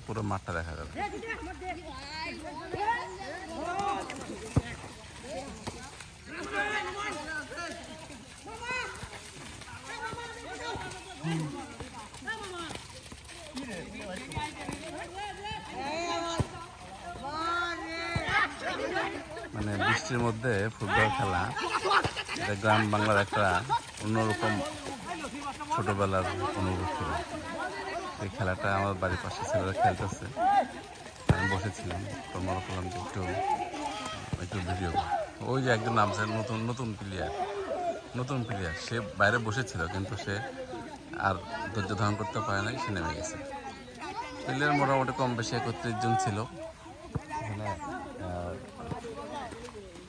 পুরো মাঠটা দেখা যাবে। মানে বৃষ্টির মধ্যে ফুটবল খেলা এটা গ্রাম বাংলার একটা অন্যরকম ছোটবেলার অনুভূতি। এই খেলাটা আমার বাড়ির পাশে ছেলেরা খেলতেছে, আমি বসেছিলাম, তো মনে করলাম যে একটু ভিডিও। ওই যে একজন নামছে নতুন প্লেয়ার, সে বাইরে বসেছিল কিন্তু সে আর ধৈর্য ধারণ করতে পারে নাই, সে নেমে গেছে। প্লেয়ার মোটামুটি কম বেশি 31 জন ছিল। এখানে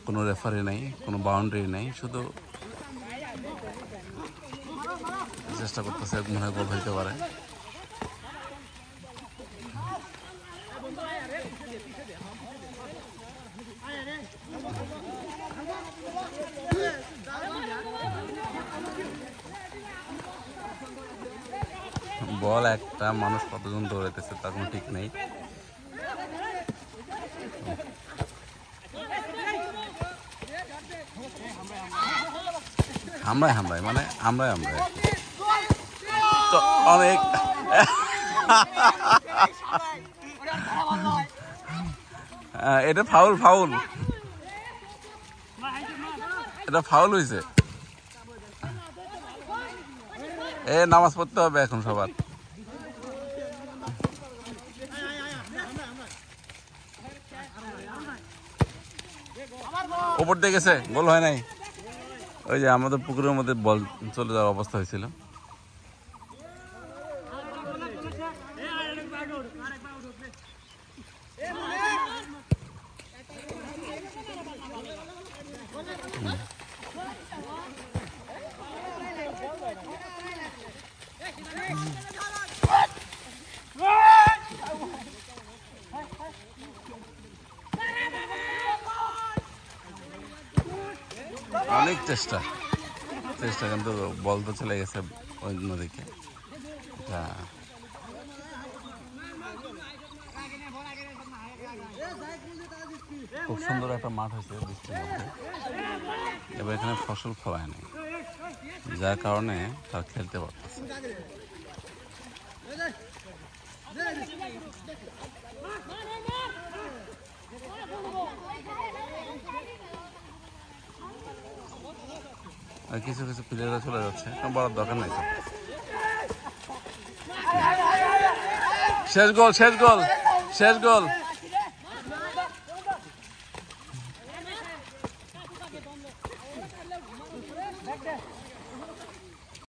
কোনো রেফারি নাই, কোনো বাউন্ডারি নাই, শুধু চেষ্টা করতেছে মনে হয় গোল হইতে পারে। বল একটা মানুষ কতজন দৌড়াইতেছে তার কোনো ঠিক নেই। হামরাই মানে আমরাই তো অনেক এটা ফাউল এটা ফাউল হয়েছে। নামাজ পড়তে হবে এখন সবার। ওপর দিয়ে গেছে, গোল হয় নাই। ওই যে আমাদের পুকুরের মধ্যে বল চলে যাওয়ার অবস্থা হয়েছিল। অনেক চেষ্টা কিন্তু বল তো চলে গেছে অন্যদিকে। খুব সুন্দর একটা মাঠ হয়েছে বৃষ্টির মধ্যে। এবার এখানে ফসল ফলায় নাই, যার কারণে তার খেলতে পারতেছে। আর কিছু প্লেয়াররা চলে যাচ্ছে, বলার দরকার নাই। শেষ গোল।